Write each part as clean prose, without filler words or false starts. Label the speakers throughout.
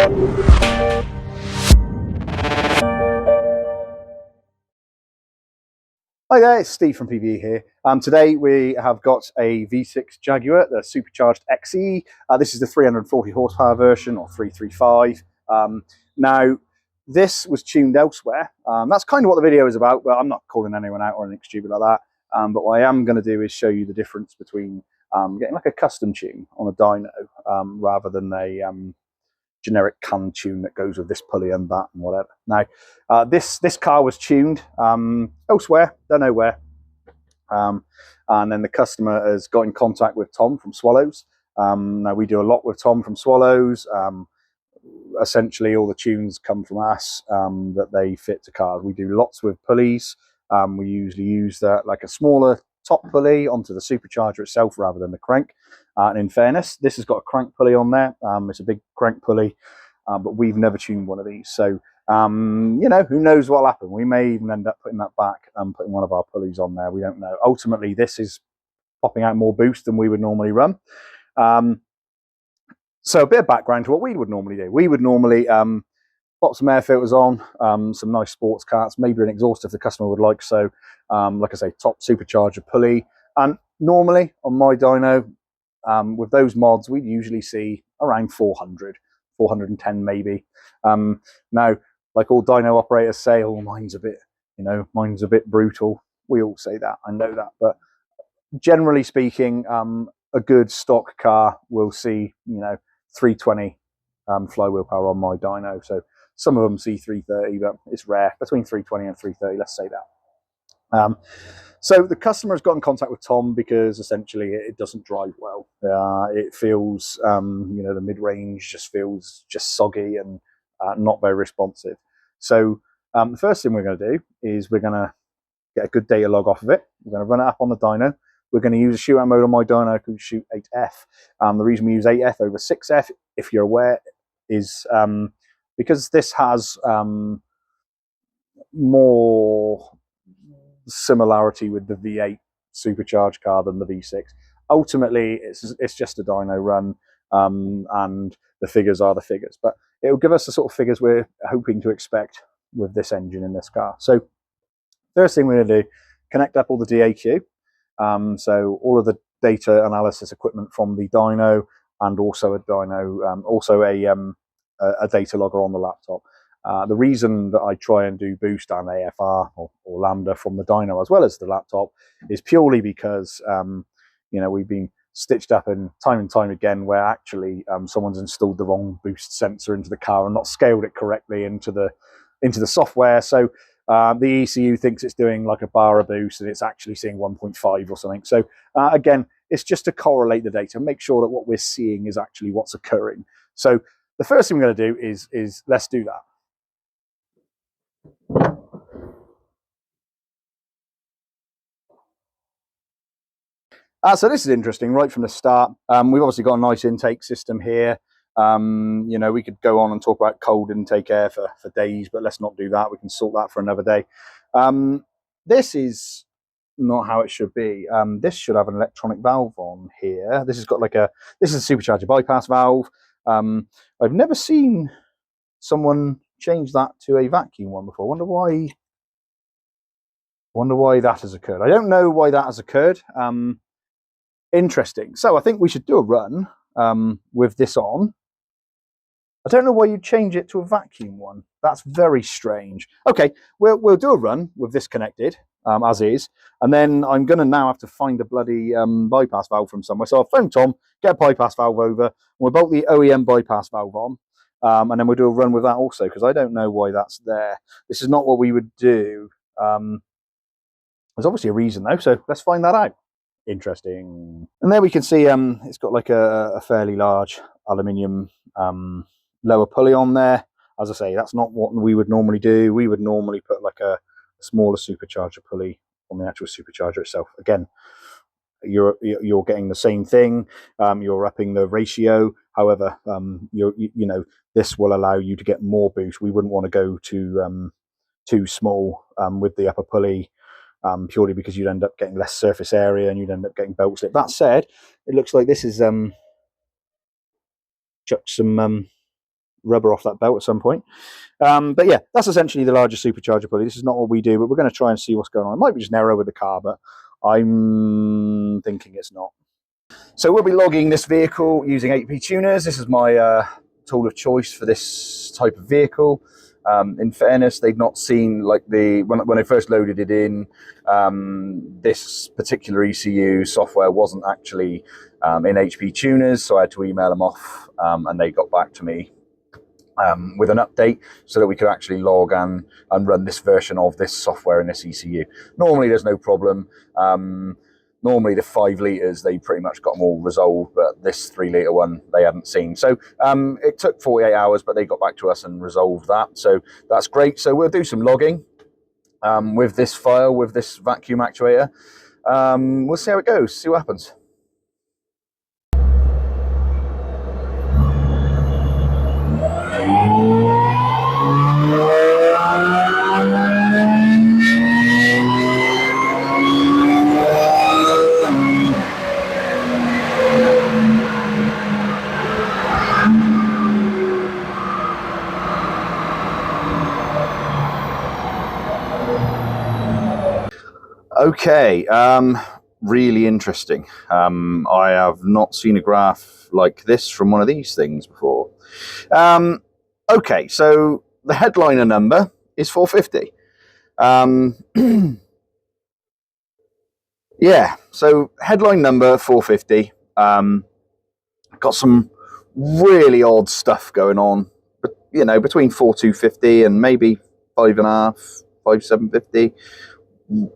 Speaker 1: Hi there, it's Steve from PVE here. Today we have got a V6 Jaguar, the supercharged XE. This is the 340 horsepower version, or 335. Now, this was tuned elsewhere. That's kind of what the video is about, but I'm not calling anyone out or anything stupid like that. But what I am going to do is show you the difference between getting like a custom tune on a dyno rather than a generic can tune that goes with this pulley and that and whatever. Now, this car was tuned elsewhere, don't know where, and then the customer has got in contact with Tom from Swallows. Now we do a lot with Tom from Swallows. Essentially, all the tunes come from us that they fit to cars. We do lots with pulleys. We usually use like a smaller top pulley onto the supercharger itself rather than the crank. And in fairness, this has got a crank pulley on there. It's a big crank pulley, but we've never tuned one of these. So, you know, who knows what'll happen? We may even end up putting that back and putting one of our pulleys on there. We don't know. Ultimately, this is popping out more boost than we would normally run. So a bit of background to what we would normally do. We would normally pop some air filters on, some nice sports carts, maybe an exhaust if the customer would like so. Like I say, top supercharger pulley. And normally on my dyno, with those mods, we'd usually see around 400, 410 maybe. Now, like all dyno operators say, oh, mine's a bit, you know, mine's a bit brutal. We all say that, I know that. But generally speaking, a good stock car will see, you know, 320 flywheel power on my dyno. So some of them see 330, but it's rare. Between 320 and 330, let's say that. So the customer has got in contact with Tom because essentially it doesn't drive well. It feels, you know, the mid-range just feels just soggy and not very responsive. So the first thing we're going to do is we're going to get a good data log off of it. We're going to run it up on the dyno. We're going to use a shootout mode on my dyno called Shoot 8F. The reason we use 8F over 6F, if you're aware, is because this has more similarity with the V8 supercharged car than the V6. Ultimately, it's just a dyno run, and the figures are the figures. But it will give us the sort of figures we're hoping to expect with this engine in this car. So first thing we're going to do, connect up all the DAQ. So all of the data analysis equipment from the dyno, and also a dyno, also a data logger on the laptop. The reason that I try and do boost and AFR or lambda from the dyno as well as the laptop is purely because you know, we've been stitched up in time again where actually someone's installed the wrong boost sensor into the car and not scaled it correctly into the software. So the ECU thinks it's doing like a bar of boost and it's actually seeing 1.5 or something. So again, it's just to correlate the data, make sure that what we're seeing is actually what's occurring. So the first thing we're going to do is let's do that. So this is interesting right from the start. We've obviously got a nice intake system here. You know, we could go on and talk about cold intake air for days, but let's not do that. We can sort that for another day. This is not how it should be. This should have an electronic valve on here. This has got like this is a supercharger bypass valve. I've never seen someone change that to a vacuum one before. Wonder why that has occurred. I don't know why that has occurred. Interesting. So I think we should do a run with this on. I don't know why you change it to a vacuum one. That's very strange. Okay, we'll do a run with this connected as is, and then I'm going to now have to find a bloody bypass valve from somewhere. So I'll phone Tom, get a bypass valve over, and we'll bolt the OEM bypass valve on, and then we'll do a run with that also, because I don't know why that's there. This is not what we would do. There's obviously a reason though, so let's find that out. Interesting. And there we can see it's got like a fairly large aluminium lower pulley on there. As I say, that's not what we would normally do. We would normally put like a smaller supercharger pulley on the actual supercharger itself. Again, you're getting the same thing. You're upping the ratio. However, you know, this will allow you to get more boost. We wouldn't want to go too small with the upper pulley. Purely because you'd end up getting less surface area and you'd end up getting belt slip. That said, it looks like this is chucked some rubber off that belt at some point. But yeah, that's essentially the largest supercharger pulley. This is not what we do, but we're going to try and see what's going on. It might be just an error with the car, but I'm thinking it's not. So we'll be logging this vehicle using HP tuners. This is my tool of choice for this type of vehicle. In fairness, they've not seen, like, when I first loaded it in, this particular ECU software wasn't actually in HP tuners, so I had to email them off, and they got back to me with an update so that we could actually log and run this version of this software in this ECU. Normally there's no problem. Normally the 5 litres, they pretty much got them all resolved, but this 3 litre one they hadn't seen. So it took 48 hours, but they got back to us and resolved that. So that's great. So we'll do some logging with this file, with this vacuum actuator. We'll see how it goes, see what happens. Okay, really interesting. I have not seen a graph like this from one of these things before. Okay, so the headliner number is 450. Yeah, so headline number 450. Got some really odd stuff going on, but you know, between 4250 and maybe 5.5, 5750.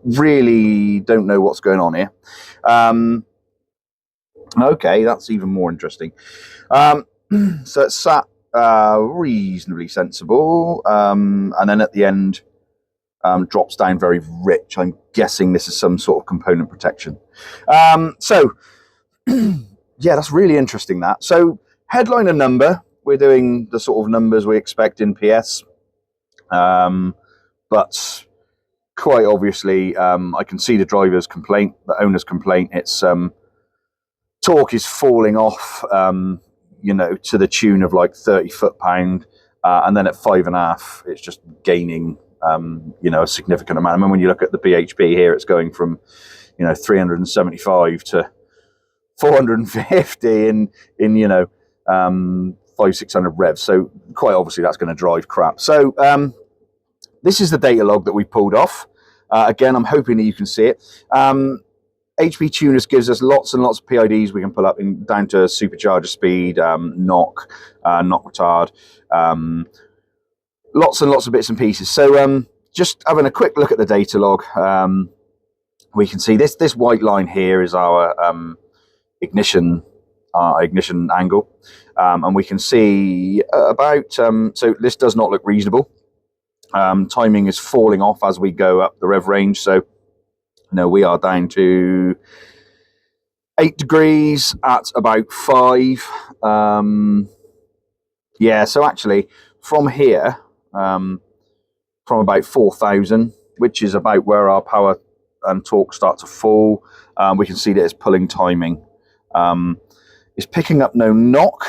Speaker 1: Really don't know what's going on here. Okay, that's even more interesting. So it's sat reasonably sensible, and then at the end drops down very rich. I'm guessing this is some sort of component protection. So yeah, that's really interesting. That so headliner number, we're doing the sort of numbers we expect in PS, but quite obviously, I can see the driver's complaint, the owner's complaint. It's torque is falling off, you know, to the tune of like 30 foot-pound, and then at 5.5, it's just gaining, you know, a significant amount. I mean, when you look at the BHP here, it's going from, you know, 375 to 450 in you know, 500-600 revs. So quite obviously, that's going to drive crap. So this is the data log that we pulled off. Again, I'm hoping that you can see it. HP Tuners gives us lots and lots of PIDs we can pull up down to supercharger speed, knock, knock retard, lots and lots of bits and pieces. So just having a quick look at the data log, we can see this white line here is our ignition angle, and we can see about, so this does not look reasonable. Timing is falling off as we go up the rev range. So, you know, we are down to 8 degrees at about 5. Yeah, so actually from here, from about 4,000, which is about where our power and torque start to fall, we can see that it's pulling timing. It's picking up no knock.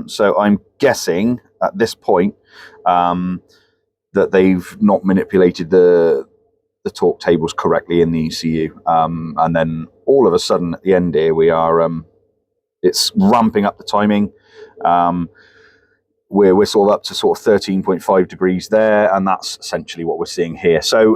Speaker 1: So I'm guessing at this point, that they've not manipulated the torque tables correctly in the ECU, and then all of a sudden at the end here we are it's ramping up the timing. We're sort of up to sort of 13.5 degrees there, and that's essentially what we're seeing here. So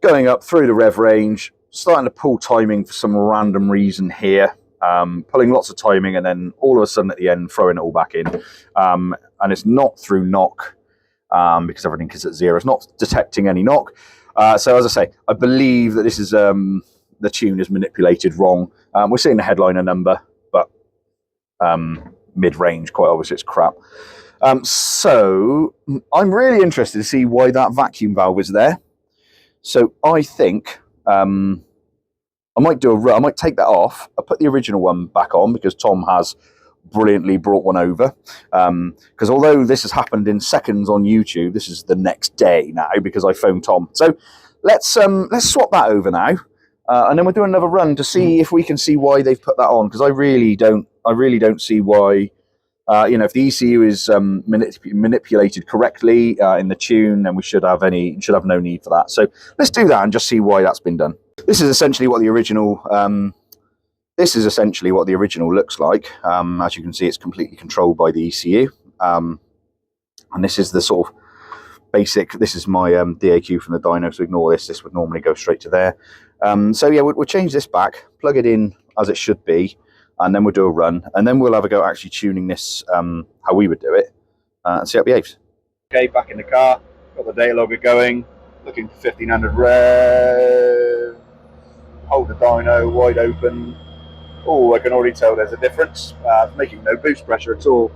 Speaker 1: going up through the rev range, starting to pull timing for some random reason here, pulling lots of timing, and then all of a sudden at the end throwing it all back in, and it's not through knock, because everything is at 0. It's not detecting any knock. So as I say, I believe that this is the tune is manipulated wrong. We're seeing the headliner number, but mid-range, quite obviously it's crap. So I'm really interested to see why that vacuum valve is there. So I think I might take that off. I'll put the original one back on because Tom has brilliantly brought one over, because although this has happened in seconds on YouTube, this is the next day now because I phoned Tom. So let's swap that over now, and then we'll do another run to see if we can see why they've put that on, because I really don't see why You know, if the ECU is manipulated correctly in the tune, then we should have no need for that. So let's do that and just see why that's been done. This is essentially what the original looks like. As you can see, it's completely controlled by the ECU, and this is the sort of basic. This is my DAQ from the dyno, so ignore this. This would normally go straight to there. So yeah, we'll change this back, plug it in as it should be, and then we'll do a run, and then we'll have a go actually tuning this how we would do it, and see how it behaves. Okay, back in the car, got the data logger going, looking for 1500 rev, hold the dyno wide open. Oh, I can already tell there's a difference, making no boost pressure at all,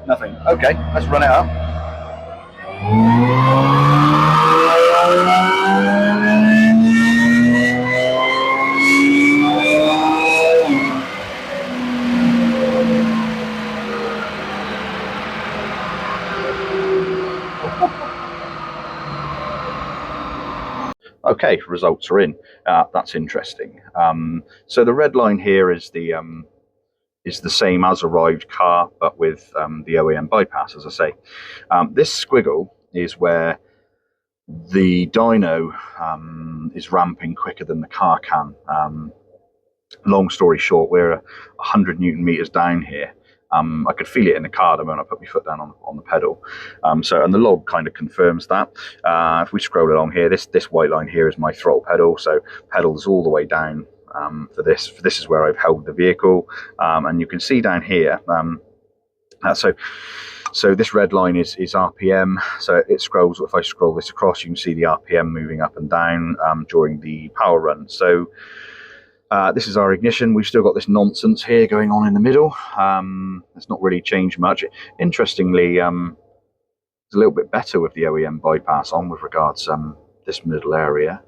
Speaker 1: nothing. Okay, let's run it up. Okay, results are in. That's interesting. So the red line here is the same as arrived car, but with the OEM bypass, as I say. This squiggle is where the dyno is ramping quicker than the car can. Long story short, we're 100 Newton meters down here. I could feel it in the car the moment I put my foot down on the pedal. And the log kind of confirms that. If we scroll along here, this white line here is my throttle pedal. So pedals all the way down for this. This is where I've held the vehicle. And you can see down here, so this red line is RPM. So it scrolls, if I scroll this across, you can see the RPM moving up and down during the power run. So this is our ignition. We've still got this nonsense here going on in the middle. It's not really changed much. Interestingly, it's a little bit better with the OEM bypass on with regards this middle area,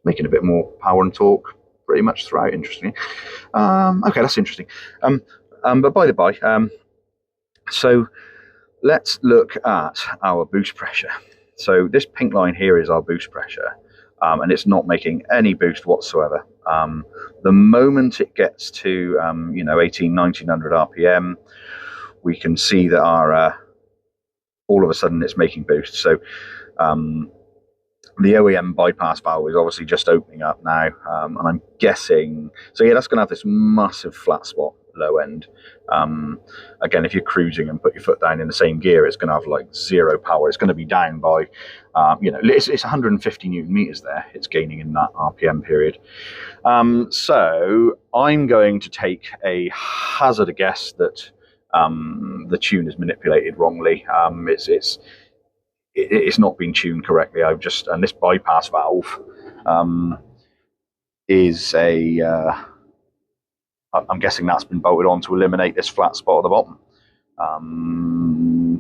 Speaker 1: making a bit more power and torque pretty much throughout. Interestingly, okay, that's interesting. But by the by, so let's look at our boost pressure. So this pink line here is our boost pressure. And it's not making any boost whatsoever. The moment it gets to 1900 RPM, we can see that our all of a sudden it's making boost. So the OEM bypass valve is obviously just opening up now, and I'm guessing, so yeah, that's going to have this massive flat spot low end. Again, if you're cruising and put your foot down in the same gear, it's going to have like zero power. It's going to be down by it's 150 Newton meters there. It's gaining in that RPM period. So I'm going to take a hazard guess that the tune is manipulated wrongly. It's not been tuned correctly. And this bypass valve is I'm guessing that's been bolted on to eliminate this flat spot at the bottom.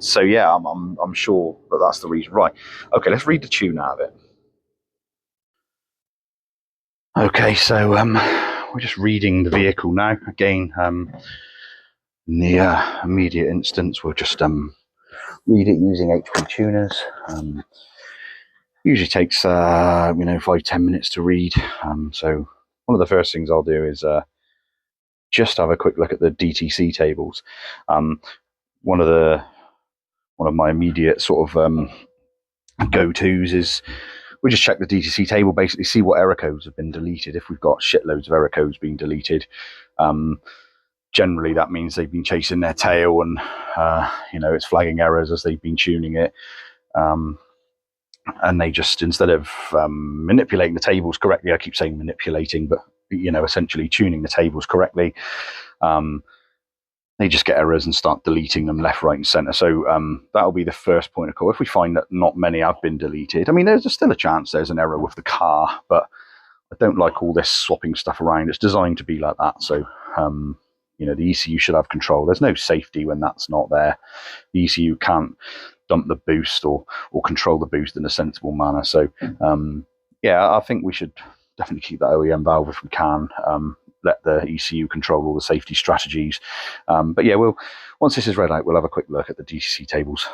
Speaker 1: So yeah, I'm sure that that's the reason. Right. Okay, let's read the tune out of it. Okay, so we're just reading the vehicle now. Again, in the immediate instance, we'll just read it using HP tuners. Usually takes 5-10 minutes to read. So one of the first things I'll do is just have a quick look at the DTC tables. One of my immediate sort of go-tos is we just check the DTC table, basically see what error codes have been deleted. If we've got shitloads of error codes being deleted, generally that means they've been chasing their tail and it's flagging errors as they've been tuning it. And they just, instead of manipulating the tables correctly, I keep saying manipulating, but essentially tuning the tables correctly, they just get errors and start deleting them left, right, and center. So that'll be the first point of call. If we find that not many have been deleted, I mean, there's still a chance there's an error with the car, but I don't like all this swapping stuff around. It's designed to be like that. So, the ECU should have control. There's no safety when that's not there. The ECU can't dump the boost or control the boost in a sensible manner. So, yeah, I think we should definitely keep that OEM valve if we can. Let the ECU control all the safety strategies. But yeah, once this is read out, we'll have a quick look at the DCC tables.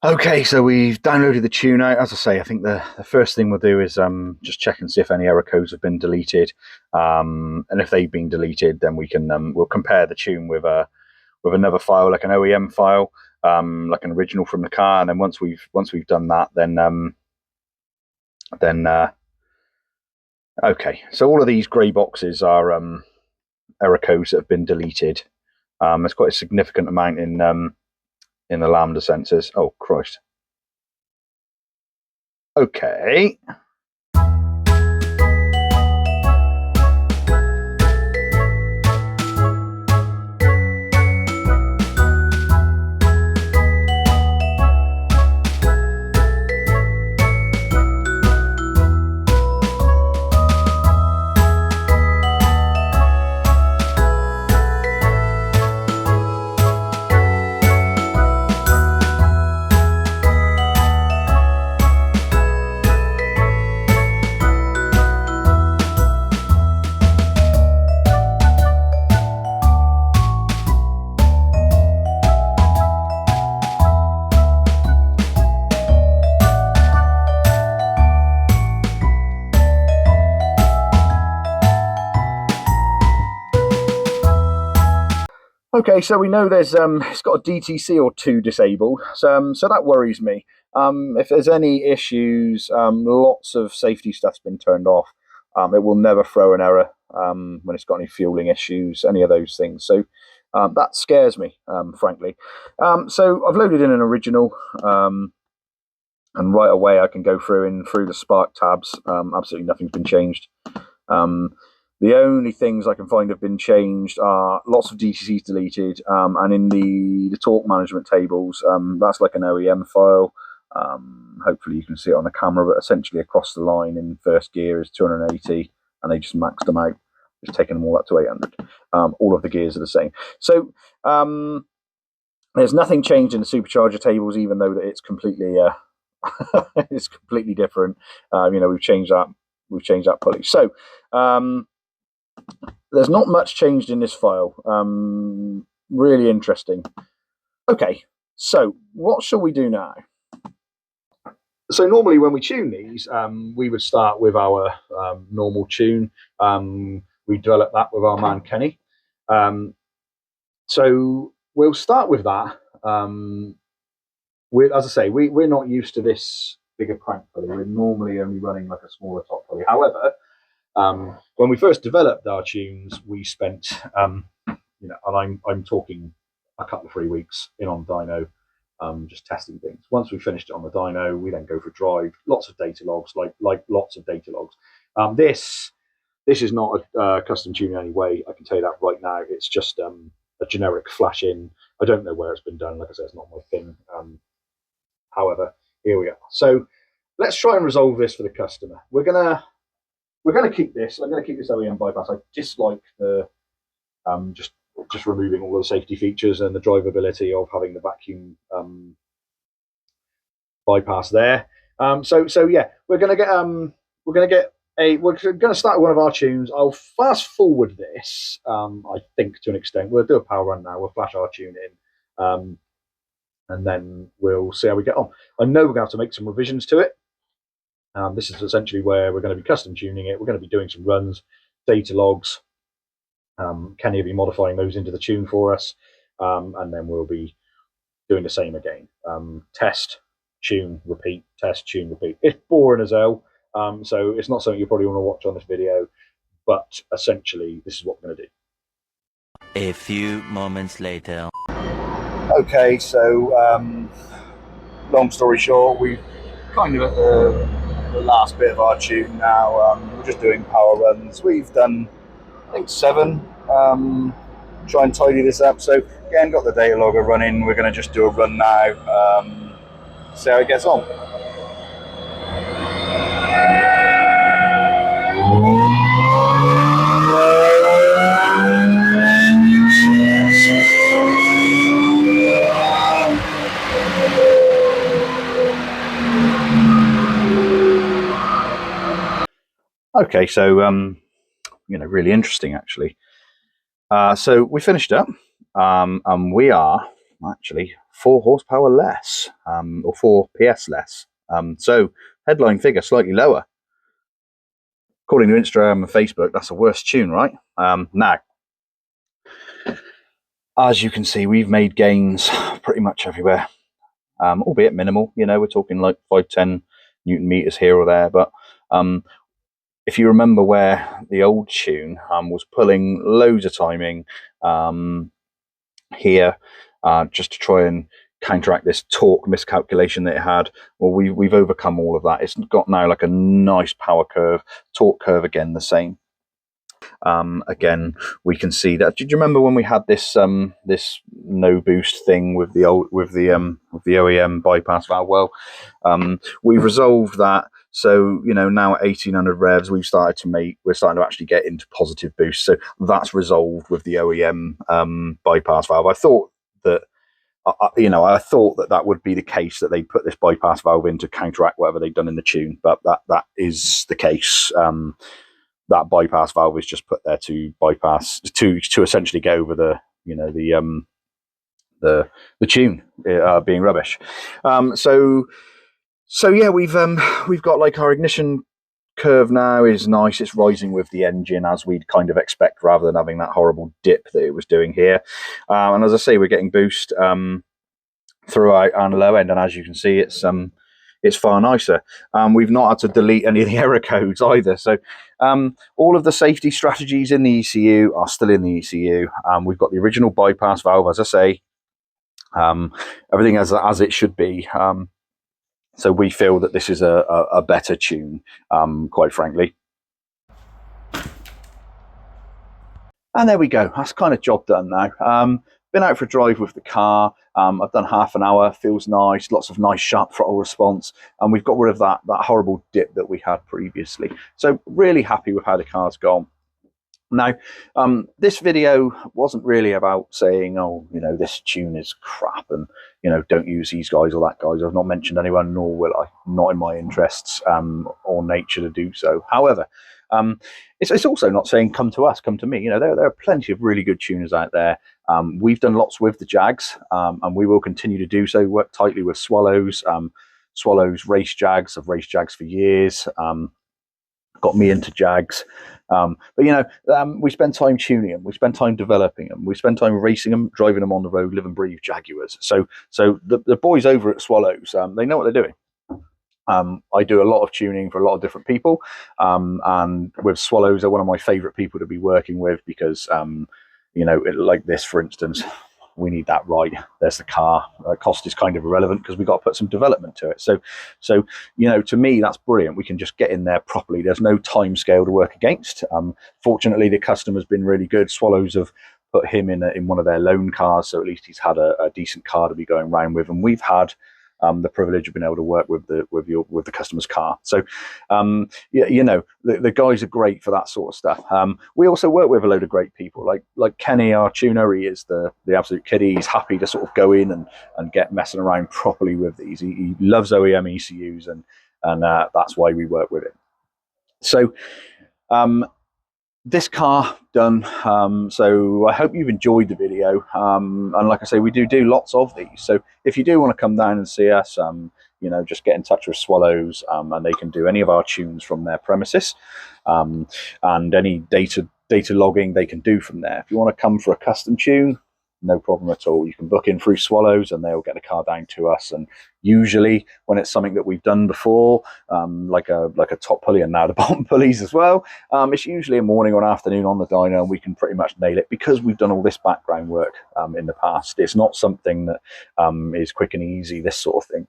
Speaker 1: Okay, so we've downloaded the tune out. As I say, I think the first thing we'll do is just check and see if any error codes have been deleted. And if they've been deleted, then we can we'll compare the tune with with another file, like an OEM file, like an original from the car. And then once we've done that, then okay. So all of these grey boxes are error codes that have been deleted. There's quite a significant amount in the lambda sensors. Oh Christ. Okay. Okay, so we know there's it's got a DTC or 2 disabled, so that worries me. If there's any issues, lots of safety stuff's been turned off. It will never throw an error when it's got any fueling issues, any of those things. So that scares me, frankly. So I've loaded in an original, and right away I can go through the Spark tabs. Absolutely nothing's been changed. The only things I can find have been changed are lots of DTCs deleted, and in the torque management tables, that's like an OEM file. Hopefully you can see it on the camera, but essentially across the line in first gear is 280, and they just maxed them out, just taking them all up to 800. All of the gears are the same. So there's nothing changed in the supercharger tables, even though that it's completely it's completely different. We've changed that pulley. So there's not much changed in this file. Really interesting. Okay, so what shall we do now? So normally when we tune these, we would start with our normal tune. We develop that with our man Kenny. So we'll start with that. As I say, we're not used to this bigger crank pulley. We're normally only running like a smaller top pulley. However, when we first developed our tunes, we spent, and I'm talking a couple of 3 weeks in on dyno, just testing things. Once we finished it on the dyno, we then go for drive. Lots of data logs, like lots of data logs. This is not a custom tune in any way. I can tell you that right now. It's just a generic flash in. I don't know where it's been done. Like I said, it's not my thing. However, here we are. So let's try and resolve this for the customer. We're gonna keep this. I'm gonna keep this OEM bypass. I dislike the just removing all of the safety features and the drivability of having the vacuum bypass there. So yeah, we're gonna start with one of our tunes. I'll fast forward this, I think, to an extent. We'll do a power run now. We'll flash our tune in, and then we'll see how we get on. I know we're going to have to make some revisions to it. This is essentially where we're going to be custom tuning it. We're going to be doing some runs, data logs. Kenny will be modifying those into the tune for us, and then we'll be doing the same again. Test, tune, repeat, test, tune, repeat. It's boring as hell, so it's not something you probably want to watch on this video, but essentially this is what we're going to do.
Speaker 2: A few moments later.
Speaker 1: Okay, so long story short, we've kind of at the last bit of our tune now. We're just doing power runs. We've done, I think, 7. Try and tidy this up. So again, got the data logger running. We're going to just do a run now. See how it gets on. Okay, so really interesting actually. So we finished up, and we are actually 4 horsepower less, or 4 PS less. So headline figure slightly lower. According to Instagram and Facebook, that's the worst tune, right? Now, as you can see, we've made gains pretty much everywhere, albeit minimal. You know, we're talking like 5-10 Newton meters here or there. But if you remember where the old tune was pulling loads of timing here, just to try and counteract this torque miscalculation that it had, well, we've overcome all of that. It's got now like a nice power curve, torque curve again the same. Again, we can see that. Did you remember when we had this this no boost thing with the OEM bypass valve? Well, we've resolved that. So, you know, now at 1800 revs, we're starting to actually get into positive boost. So that's resolved with the OEM bypass valve. I thought that, I thought that would be the case, that they put this bypass valve in to counteract whatever they've done in the tune, but that is the case. That bypass valve is just put there to bypass, to essentially go over the, you know, the tune being rubbish. So yeah, we've got like our ignition curve now is nice. It's rising with the engine as we'd kind of expect, rather than having that horrible dip that it was doing here. And as I say, we're getting boost throughout and low end, and as you can see, it's far nicer. We've not had to delete any of the error codes either. So all of the safety strategies in the ECU are still in the ECU. We've got the original bypass valve, as I say, everything as it should be. So we feel that this is a better tune, quite frankly. And there we go. That's kind of job done now. Been out for a drive with the car. I've done half an hour. Feels nice. Lots of nice sharp throttle response, and we've got rid of that horrible dip that we had previously. So really happy with how the car's gone. Now, this video wasn't really about saying, oh, you know, this tune is crap and, you know, don't use these guys or that guys. I've not mentioned anyone, nor will I. Not in my interests or nature to do so. However, it's also not saying come to us, come to me. You know, there are plenty of really good tuners out there. We've done lots with the Jags, and we will continue to do so. Work tightly with Swallows. Swallows race Jags. I've raced Jags for years. Got me into Jags. But, you know, we spend time tuning them. We spend time developing them. We spend time racing them, driving them on the road, live and breathe Jaguars. So the boys over at Swallows, they know what they're doing. I do a lot of tuning for a lot of different people. And with Swallows, they're one of my favorite people to be working with because, you know, like this, for instance, we need that right. There's the car. Cost is kind of irrelevant because we've got to put some development to it. So, you know, to me, that's brilliant. We can just get in there properly. There's no time scale to work against. Fortunately, the customer's been really good. Swallows have put him in one of their loan cars, so at least he's had a decent car to be going around with. And we've had the privilege of being able to work with the customer's car. So, you know, the guys are great for that sort of stuff. We also work with a load of great people, like Kenny, our tuner. He is the absolute kiddie. He's happy to sort of go in and get messing around properly with these. He loves OEM ECUs, and that's why we work with it. So, this car done. So I hope you've enjoyed the video. And like I say, we do lots of these. So if you do want to come down and see us, you know, just get in touch with Swallows, and they can do any of our tunes from their premises, and any data logging they can do from there. If you want to come for a custom tune, no problem at all. You can book in through Swallows and they'll get the car down to us. And usually when it's something that we've done before, like a top pulley and now the bottom pulleys as well, it's usually a morning or an afternoon on the dyno, and we can pretty much nail it because we've done all this background work in the past. It's not something that is quick and easy, this sort of thing.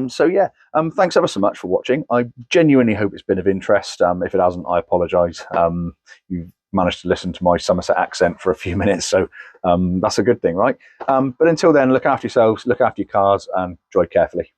Speaker 1: So yeah, thanks ever so much for watching. I genuinely hope it's been of interest. If it hasn't, I apologise. You've managed to listen to my Somerset accent for a few minutes, so that's a good thing, right? But until then, look after yourselves, look after your cars, and drive carefully.